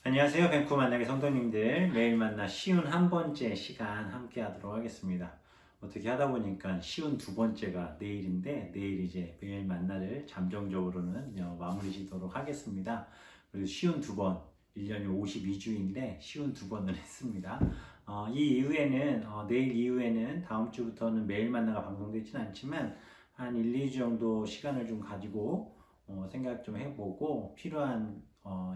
안녕하세요. 뱅쿠 만나게 성도님들, 매일 만나 쉬운 한 번째 시간 함께 하도록 하겠습니다. 어떻게 하다 보니까 쉬운 두 번째가 내일인데, 내일 이제 매일 만나를 잠정적으로는 마무리 지도록 하겠습니다. 그리고 쉬운 두 번, 1년이 52주인데 쉬운 두 번을 했습니다. 이 이후에는 내일 이후에는 다음 주부터는 매일 만나가 방송되지는 않지만 한 1, 2주 정도 시간을 좀 가지고 생각 좀 해보고 필요한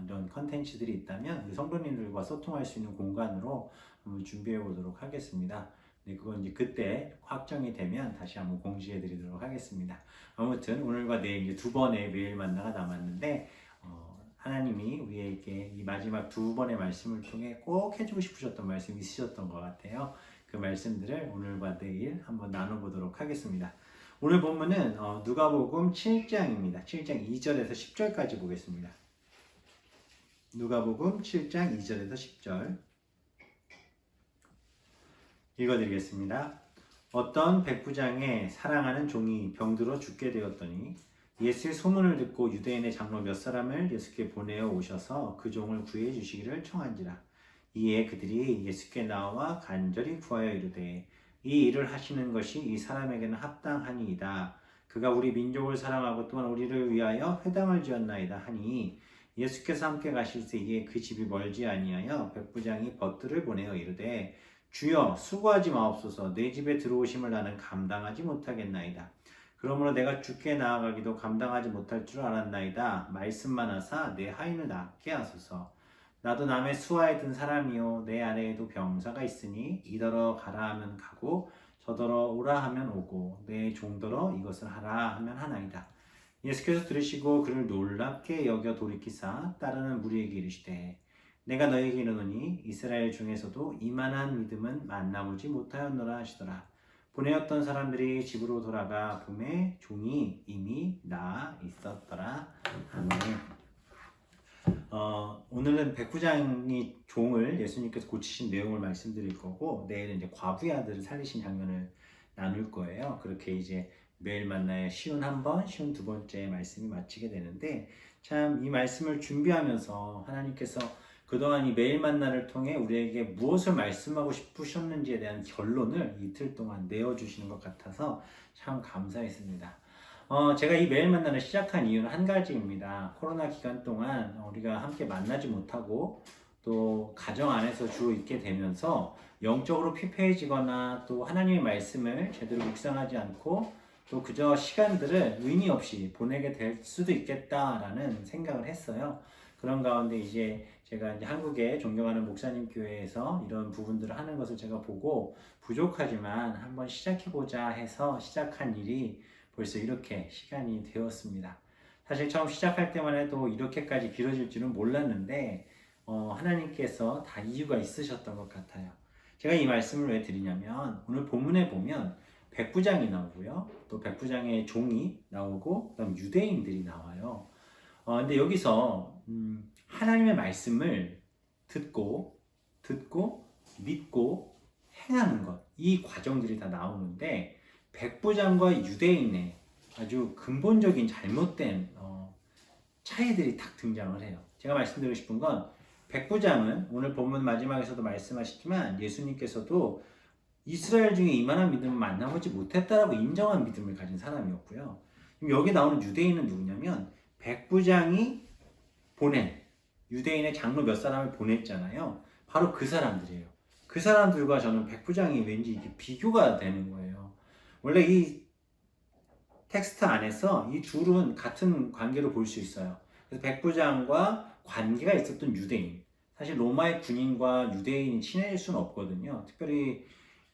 이런 컨텐츠들이 있다면 우리 성도님들과 소통할 수 있는 공간으로 한번 준비해 보도록 하겠습니다. 네, 그건 이제 그때 확정이 되면 다시 한번 공지해 드리도록 하겠습니다. 아무튼 오늘과 내일 이제 두 번의 매일 만나가 남았는데 하나님이 우리에게 이 마지막 두 번의 말씀을 통해 꼭 해주고 싶으셨던 말씀이 있으셨던 것 같아요. 그 말씀들을 오늘과 내일 한번 나눠보도록 하겠습니다. 오늘 본문은 누가복음 7장입니다. 7장 2절에서 10절까지 보겠습니다. 누가복음 7장 2절에서 10절 읽어드리겠습니다. 어떤 백부장의 사랑하는 종이 병들어 죽게 되었더니 예수의 소문을 듣고 유대인의 장로 몇 사람을 예수께 보내어 오셔서 그 종을 구해 주시기를 청한지라. 이에 그들이 예수께 나와 간절히 구하여 이르되 이 일을 하시는 것이 이 사람에게는 합당하니이다. 그가 우리 민족을 사랑하고 또한 우리를 위하여 회당을 지었나이다 하니 예수께서 함께 가실 때에 그 집이 멀지 아니하여 백부장이 벗들을 보내어 이르되 주여 수고하지 마옵소서. 내 집에 들어오심을 나는 감당하지 못하겠나이다. 그러므로 내가 주께 나아가기도 감당하지 못할 줄 알았나이다. 말씀만 하사 내 하인을 낫게 하소서. 나도 남의 수하에 든 사람이요 내 아래에도 병사가 있으니 이더러 가라 하면 가고 저더러 오라 하면 오고 내 종더러 이것을 하라 하면 하나이다. 예수께서 들으시고 그를 놀랍게 여겨 돌이키사 따르는 무리에게 이르시되 내가 너에게 이르노니 이스라엘 중에서도 이만한 믿음은 만나보지 못하였노라 하시더라. 보내었던 사람들이 집으로 돌아가 보매 종이 이미 나아 있었더라. 아멘. 오늘은 백부장이 종을 예수님께서 고치신 내용을 말씀드릴 거고 내일은 이제 과부의 아들을 살리신 장면을 나눌 거예요. 그렇게 이제 매일 만나의 쉬운 한 번, 쉬운 두 번째 말씀이 마치게 되는데 참 이 말씀을 준비하면서 하나님께서 그동안 이 매일 만나를 통해 우리에게 무엇을 말씀하고 싶으셨는지에 대한 결론을 이틀 동안 내어주시는 것 같아서 참 감사했습니다. 제가 이 매일 만나를 시작한 이유는 한 가지입니다. 코로나 기간 동안 우리가 함께 만나지 못하고 또 가정 안에서 주로 있게 되면서 영적으로 피폐해지거나 또 하나님의 말씀을 제대로 묵상하지 않고 또 그저 시간들을 의미 없이 보내게 될 수도 있겠다라는 생각을 했어요. 그런 가운데 이제 제가 이제 한국에 존경하는 목사님 교회에서 이런 부분들을 하는 것을 제가 보고 부족하지만 한번 시작해보자 해서 시작한 일이 벌써 이렇게 시간이 되었습니다. 사실 처음 시작할 때만 해도 이렇게까지 길어질 줄은 몰랐는데 하나님께서 다 이유가 있으셨던 것 같아요. 제가 이 말씀을 왜 드리냐면 오늘 본문에 보면 백부장이 나오고요. 또 백부장의 종이 나오고 그다음 유대인들이 나와요. 근데 여기서 하나님의 말씀을 듣고 믿고 행하는 것, 이 과정들이 다 나오는데 백부장과 유대인의 아주 근본적인 잘못된 차이들이 딱 등장을 해요. 제가 말씀드리고 싶은 건 백부장은 오늘 본문 마지막에서도 말씀하셨지만 예수님께서도 이스라엘 중에 이만한 믿음을 만나보지 못했다라고 인정한 믿음을 가진 사람이었고요. 여기 나오는 유대인은 누구냐면 백부장이 보낸 유대인의 장로 몇 사람을 보냈잖아요. 바로 그 사람들이에요. 그 사람들과 저는 백부장이 왠지 이게 비교가 되는 거예요. 원래 이 텍스트 안에서 이 둘은 같은 관계로 볼 수 있어요. 그래서 백부장과 관계가 있었던 유대인. 사실 로마의 군인과 유대인이 친해질 수는 없거든요. 특별히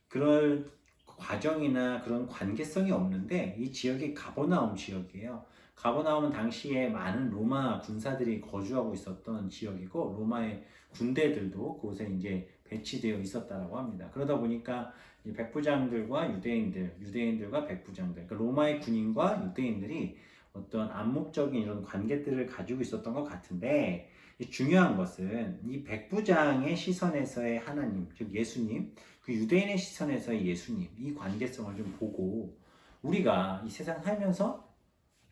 그럴 과정이나 그런 관계성이 없는데 이 지역이 가버나움 지역이에요. 가버나움은 당시에 많은 로마 군사들이 거주하고 있었던 지역이고 로마의 군대들도 그곳에 이제 배치되어 있었다라고 합니다. 그러다 보니까 이 백부장들과 유대인들과 백부장들, 그러니까 로마의 군인과 유대인들이 어떤 암묵적인 이런 관계들을 가지고 있었던 것 같은데 중요한 것은 이 백부장의 시선에서의 하나님, 즉 예수님, 그 유대인의 시선에서의 예수님, 이 관계성을 좀 보고 우리가 이 세상 살면서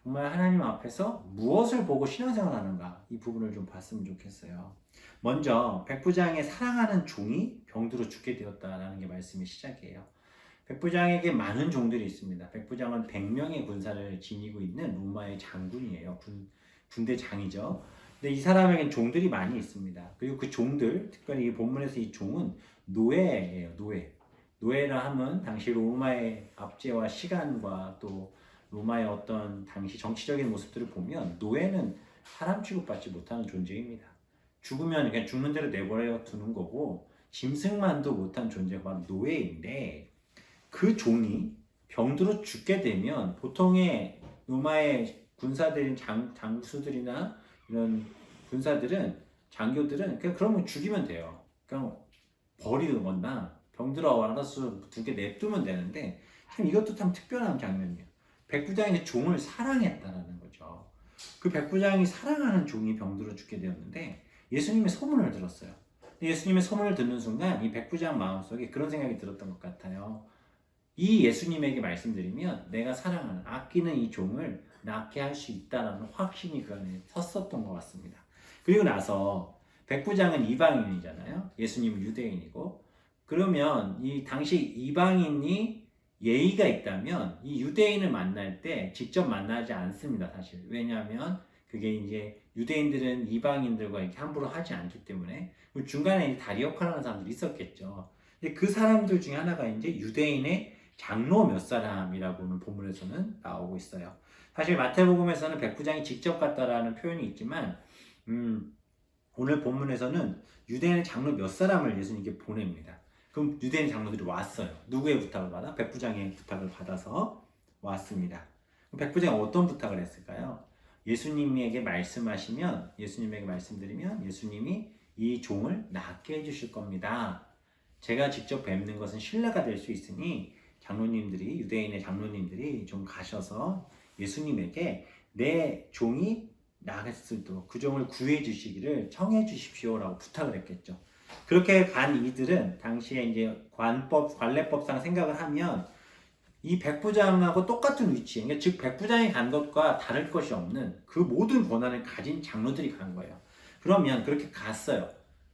정말 하나님 앞에서 무엇을 보고 신앙생활하는가 이 부분을 좀 봤으면 좋겠어요. 먼저 백부장의 사랑하는 종이 병들어 죽게 되었다라는 게 말씀의 시작이에요. 백부장에게 많은 종들이 있습니다. 백부장은 100명의 군사를 지니고 있는 로마의 장군이에요. 군대장이죠. 근데 이 사람에겐 종들이 많이 있습니다. 그리고 그 종들, 특별히 이 본문에서 이 종은 노예예요. 노예라 하면 당시 로마의 압제와 시간과 또 로마의 어떤 당시 정치적인 모습들을 보면 노예는 사람 취급받지 못하는 존재입니다. 죽으면 그냥 죽는 대로 내버려 두는 거고 짐승만도 못한 존재가 바로 노예인데 그 종이 병들어 죽게 되면 보통의 로마의 군사들인 장수들이나 이런 군사들은 장교들은 그냥 그러면 죽이면 돼요. 그냥 버리거나 병들어 알아서 두게 냅두면 되는데 참 이것도 참 특별한 장면이에요. 백부장이 종을 사랑했다라는 거죠. 그 백부장이 사랑하는 종이 병들어 죽게 되었는데 예수님의 소문을 들었어요. 예수님의 소문을 듣는 순간 이 백부장 마음속에 그런 생각이 들었던 것 같아요. 이 예수님에게 말씀드리면 내가 사랑하는 아끼는 이 종을 낫게 할 수 있다는 확신이 그 안에 섰었던 것 같습니다. 그리고 나서 백부장은 이방인이잖아요. 예수님은 유대인이고 그러면 이 당시 이방인이 예의가 있다면 이 유대인을 만날 때 직접 만나지 않습니다. 사실 왜냐하면 그게 이제 유대인들은 이방인들과 이렇게 함부로 하지 않기 때문에 중간에 다리 역할을 하는 사람들이 있었겠죠. 근데 그 사람들 중에 하나가 이제 유대인의 장로 몇 사람이라고는 본문에서는 나오고 있어요. 사실 마태복음에서는 백부장이 직접 갔다라는 표현이 있지만 오늘 본문에서는 유대인의 장로 몇 사람을 예수님께 보냅니다. 그럼 유대인 장로들이 왔어요. 누구의 부탁을 받아? 백부장의 부탁을 받아서 왔습니다. 백부장이 어떤 부탁을 했을까요? 예수님에게 말씀하시면, 예수님에게 말씀드리면 예수님이 이 종을 낫게 해주실 겁니다. 제가 직접 뵙는 것은 신뢰가 될 수 있으니 장로님들이, 유대인의 장로님들이 좀 가셔서 예수님에게 내 종이 나갈 수 있도록 그 종을 구해 주시기를 청해 주십시오라고 부탁을 했겠죠. 그렇게 간 이들은 당시에 이제 관례법상 생각을 하면 이 백부장하고 똑같은 위치에, 그러니까 즉 백부장이 간 것과 다를 것이 없는 그 모든 권한을 가진 장로들이 간 거예요. 그러면 그렇게 갔어요.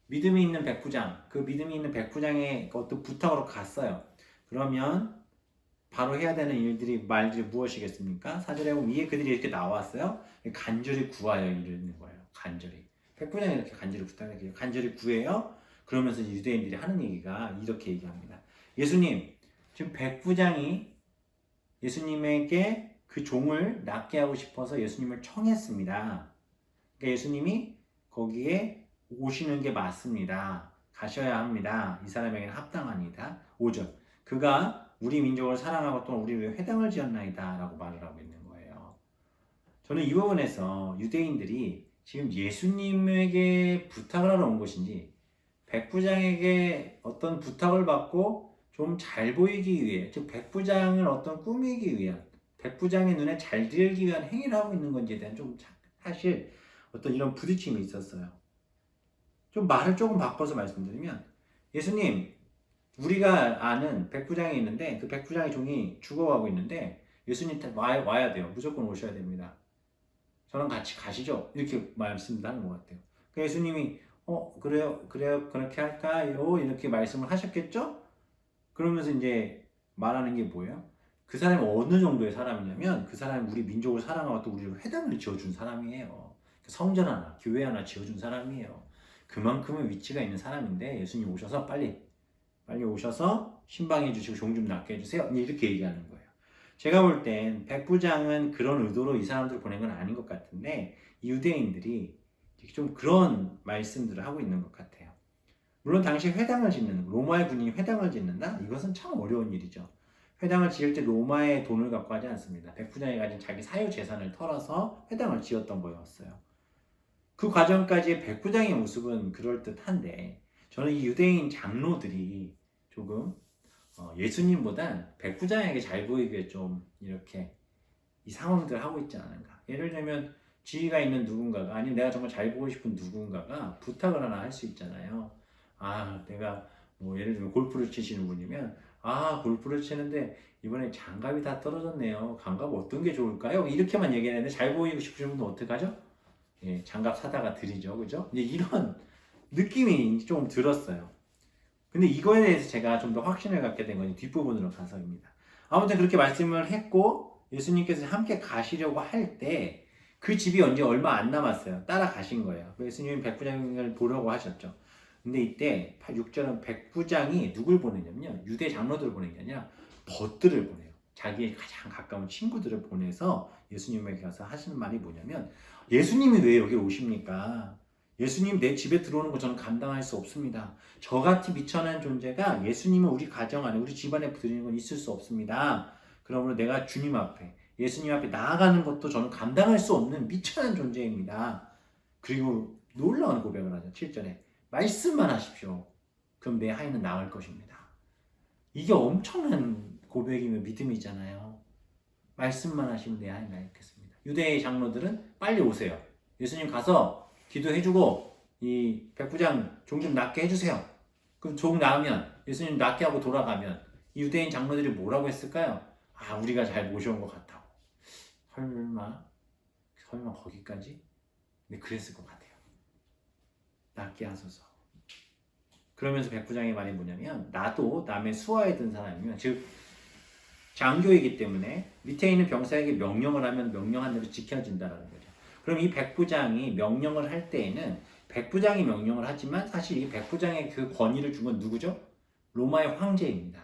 믿음이 있는 백부장, 그 믿음이 있는 백부장의 어떤 부탁으로 갔어요. 그러면 바로 해야 되는 말들이 무엇이겠습니까? 4절에 보면 이에 그들이 이렇게 나왔어요. 간절히 구하여 이르는 거예요. 간절히. 백부장이 이렇게 간절히 부탁해요. 간절히 구해요. 그러면서 유대인들이 하는 얘기가 이렇게 얘기합니다. 예수님, 지금 백부장이 예수님에게 그 종을 낫게 하고 싶어서 예수님을 청했습니다. 그러니까 예수님이 거기에 오시는 게 맞습니다. 가셔야 합니다. 이 사람에게는 합당합니다. 5절. 그가 우리 민족을 사랑하고 또 우리 위해 회당을 지었나이다 라고 말을 하고 있는 거예요. 저는 이 부분에서 유대인들이 지금 예수님에게 부탁을 하러 온 것인지 백부장에게 어떤 부탁을 받고 좀 잘 보이기 위해, 즉 백부장을 어떤 꾸미기 위한, 백부장의 눈에 잘 들기 위한 행위를 하고 있는 건지에 대한 좀 사실 어떤 이런 부딪힘이 있었어요. 좀 말을 조금 바꿔서 말씀드리면 예수님, 우리가 아는 백부장이 있는데 그 백부장의 종이 죽어가고 있는데 예수님 와야 돼요. 무조건 오셔야 됩니다. 저랑 같이 가시죠. 이렇게 말씀하는 것 같아요. 그 예수님이 그래요 그렇게 할까요? 이렇게 말씀을 하셨겠죠? 그러면서 이제 말하는 게 뭐예요? 그 사람이 어느 정도의 사람이냐면 그 사람이 우리 민족을 사랑하고 또 우리를 회당을 지어준 사람이에요. 성전 하나, 교회 하나 지어준 사람이에요. 그만큼의 위치가 있는 사람인데 예수님 오셔서 빨리 오셔서 신방해 주시고 종 좀 낫게 해주세요. 이렇게 얘기하는 거예요. 제가 볼 땐 백부장은 그런 의도로 이 사람들을 보낸 건 아닌 것 같은데 유대인들이 좀 그런 말씀들을 하고 있는 것 같아요. 물론 당시 회당을 짓는, 로마의 군인이 회당을 짓는다? 이것은 참 어려운 일이죠. 회당을 지을 때 로마의 돈을 갖고 하지 않습니다. 백부장이 가진 자기 사유 재산을 털어서 회당을 지었던 거였어요. 그 과정까지의 백부장의 모습은 그럴듯한데 저는 이 유대인 장로들이 조금 예수님보단 백부장에게 잘 보이게 좀 이렇게 이 상황들을 하고 있지 않은가. 예를 들면 지위가 있는 누군가가, 아니면 내가 정말 잘 보고 싶은 누군가가 부탁을 하나 할 수 있잖아요. 내가 뭐 예를 들면 골프를 치시는 분이면 아, 골프를 치는데 이번에 장갑이 다 떨어졌네요. 장갑 어떤 게 좋을까요? 이렇게만 얘기하는데 잘 보이고 싶으신 분은 어떡하죠? 예, 장갑 사다가 드리죠. 그죠? 이제 이런 느낌이 좀 들었어요. 근데 이거에 대해서 제가 좀 더 확신을 갖게 된 건 뒷부분으로 가서입니다. 아무튼 그렇게 말씀을 했고 예수님께서 함께 가시려고 할 때 그 집이 언제 얼마 안 남았어요. 따라가신 거예요. 예수님이 백부장을 보려고 하셨죠. 근데 이때 6절은 백부장이 누굴 보내냐면요. 유대 장로들을 보낸 게 아니라 벗들을 보내요. 자기의 가장 가까운 친구들을 보내서 예수님에게 가서 하시는 말이 뭐냐면 예수님이 왜 여기 오십니까? 예수님 내 집에 들어오는 거 저는 감당할 수 없습니다. 저같이 비천한 존재가 예수님을 우리 가정 안에 우리 집안에 드리는 건 있을 수 없습니다. 그러므로 내가 주님 앞에 예수님 앞에 나아가는 것도 저는 감당할 수 없는 미천한 존재입니다. 그리고 놀라운 고백을 하죠. 7절에 말씀만 하십시오. 그럼 내 하인은 나을 것입니다. 이게 엄청난 고백이며 믿음이잖아요. 말씀만 하시면 내 하인 나겠습니다. 유대의 장로들은 빨리 오세요. 예수님 가서 기도해주고 이 백부장 종 좀 낫게 해주세요. 그럼 종 나으면 예수님 낫게 하고 돌아가면 이 유대인 장로들이 뭐라고 했을까요? 아, 우리가 잘 모셔온 것 같다고. 설마 거기까지? 근데 그랬을 것 같아요. 낫게 하소서. 그러면서 백부장의 말이 뭐냐면 나도 남의 수하에 든 사람이면 즉 장교이기 때문에 밑에 있는 병사에게 명령을 하면 명령한 대로 지켜진다라는 거죠. 그럼 이 백부장이 명령을 할 때에는 백부장이 명령을 하지만 사실 이 백부장의 그 권위를 준 건 누구죠? 로마의 황제입니다.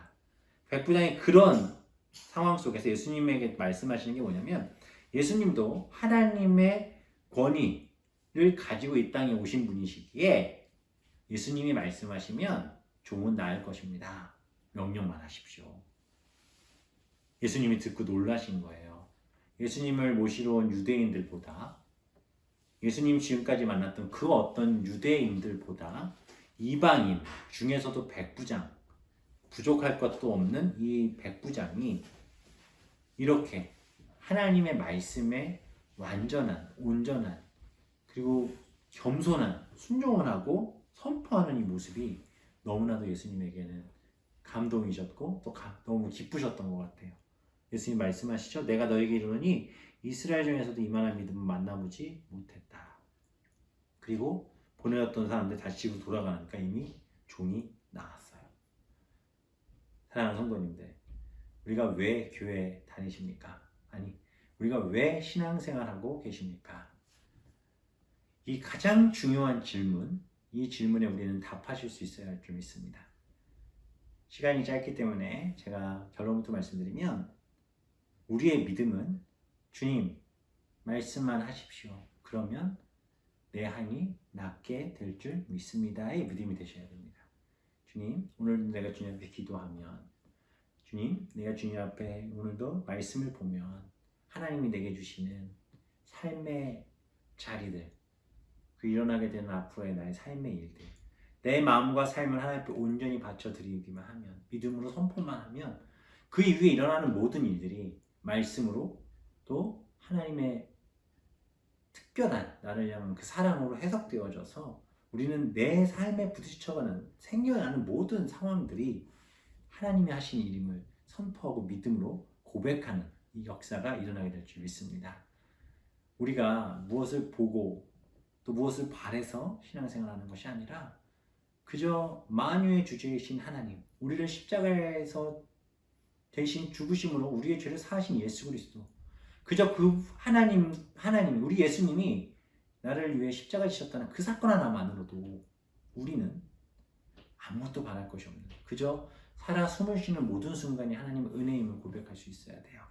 백부장이 그런 상황 속에서 예수님에게 말씀하시는 게 뭐냐면 예수님도 하나님의 권위를 가지고 이 땅에 오신 분이시기에 예수님이 말씀하시면 종은 나을 것입니다. 명령만 하십시오. 예수님이 듣고 놀라신 거예요. 예수님을 모시러 온 유대인들보다 예수님 지금까지 만났던 그 어떤 유대인들보다 이방인 중에서도 백부장, 부족할 것도 없는 이 백부장이 이렇게 하나님의 말씀에 완전한, 온전한, 그리고 겸손한, 순종을 하고 선포하는 이 모습이 너무나도 예수님에게는 감동이셨고 또 너무 기쁘셨던 것 같아요. 예수님 말씀하시죠. 내가 너에게 이르노니 이스라엘 중에서도 이만한 믿음을 만나보지 못했다. 그리고 보내었던 사람들 다시 집으로 돌아가니까 이미 종이 나왔어요. 사랑하는 성도님들, 우리가 왜 교회 다니십니까? 아니, 우리가 왜 신앙생활하고 계십니까? 이 가장 중요한 질문, 이 질문에 우리는 답하실 수 있어야 할 줄 믿습니다. 시간이 짧기 때문에 제가 결론부터 말씀드리면 우리의 믿음은 주님 말씀만 하십시오. 그러면 내 한이 낫게 될 줄 믿습니다의 믿음이 되셔야 됩니다. 주님, 오늘도 내가 주님 앞에 기도하면 주님, 내가 주님 앞에 오늘도 말씀을 보면 하나님이 내게 주시는 삶의 자리들, 그 일어나게 되는 앞으로의 나의 삶의 일들, 내 마음과 삶을 하나님 앞에 온전히 바쳐드리기만 하면, 믿음으로 선포만 하면 그 이후에 일어나는 모든 일들이 말씀으로 또 하나님의 특별한 나를 향한 그 사랑으로 해석되어져서 우리는 내 삶에 부딪혀가는 생겨나는 모든 상황들이 하나님이 하신 일임을 선포하고 믿음으로 고백하는 이 역사가 일어나게 될 줄 믿습니다. 우리가 무엇을 보고 또 무엇을 바래서 신앙생활하는 것이 아니라 그저 만유의 주제이신 하나님, 우리를 십자가에서 대신 죽으심으로 우리의 죄를 사하신 예수 그리스도, 그저 그 하나님, 우리 예수님이 나를 위해 십자가에 지셨다는 그 사건 하나만으로도 우리는 아무것도 바랄 것이 없는, 그저 살아 숨을 쉬는 모든 순간이 하나님의 은혜임을 고백할 수 있어야 돼요.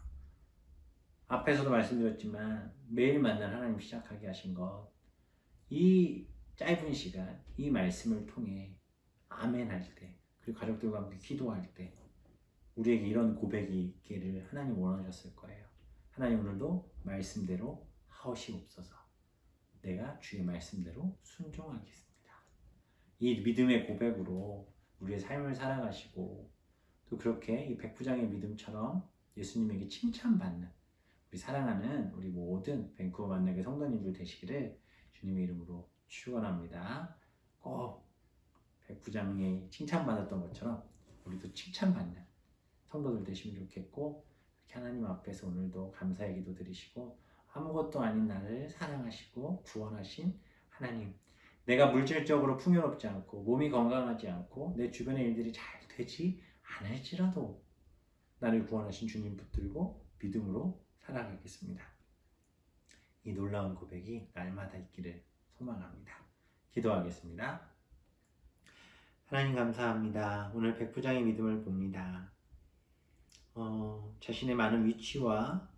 앞에서도 말씀드렸지만 매일 만날 하나님 시작하게 하신 것, 이 짧은 시간, 이 말씀을 통해 아멘 할 때, 그리고 가족들과 함께 기도할 때 우리에게 이런 고백이 있기를 하나님 원하셨을 거예요. 하나님 오늘도 말씀대로 하시옵소서. 내가 주의 말씀대로 순종하겠습니다. 이 믿음의 고백으로 우리의 삶을 살아가시고 또 그렇게 이 백부장의 믿음처럼 예수님에게 칭찬받는 우리 사랑하는 우리 모든 밴쿠버 만나게 성도님들 되시기를 주님의 이름으로 축원합니다. 꼭 백부장이 칭찬받았던 것처럼 우리도 칭찬받는 성도들 되시면 좋겠고, 이렇게 하나님 앞에서 오늘도 감사의 기도 드리시고, 아무것도 아닌 나를 사랑하시고 구원하신 하나님, 내가 물질적으로 풍요롭지 않고 몸이 건강하지 않고 내 주변의 일들이 잘 되지 않을지라도 나를 구원하신 주님 붙들고 믿음으로 살아가겠습니다. 이 놀라운 고백이 날마다 있기를 소망합니다. 기도하겠습니다. 하나님 감사합니다. 오늘 백부장의 믿음을 봅니다. 자신의 많은 위치와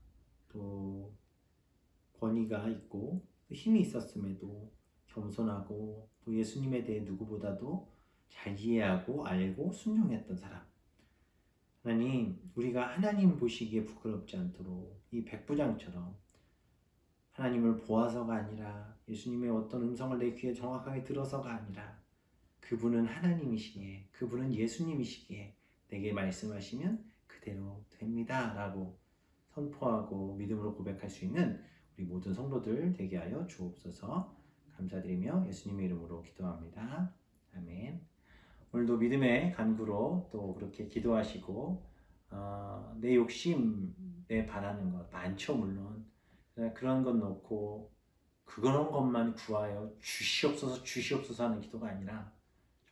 또 권위가 있고 힘이 있었음에도 겸손하고 또 예수님에 대해 누구보다도 잘 이해하고 알고 순종했던 사람. 하나님, 우리가 하나님 보시기에 부끄럽지 않도록 이 백부장처럼 하나님을 보아서가 아니라 예수님의 어떤 음성을 내 귀에 정확하게 들어서가 아니라 그분은 하나님이시기에, 그분은 예수님이시기에 내게 말씀하시면 그대로 됩니다 라고 선포하고 믿음으로 고백할 수 있는 우리 모든 성도들 되게 하여 주옵소서. 감사드리며 예수님의 이름으로 기도합니다. 아멘. 오늘도 믿음의 간구로 또 그렇게 기도하시고 내 욕심에 바라는 것 많죠. 물론 그런 것 놓고 그런 것만 구하여 주시옵소서 주시옵소서 하는 기도가 아니라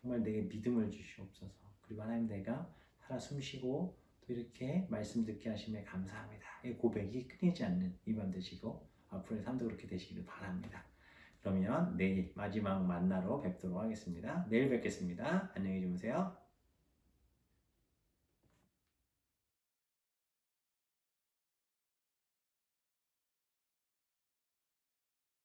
정말 내게 믿음을 주시옵소서. 그리고 하나님, 내가 살아 숨쉬고 또 이렇게 말씀 듣게 하심에 감사합니다. 이 고백이 끊이지 않는 이 밤 되시고 앞으로의 삶도 그렇게 되시기를 바랍니다. 그러면 내일 마지막 만나러 뵙도록 하겠습니다. 내일 뵙겠습니다. 안녕히 주무세요.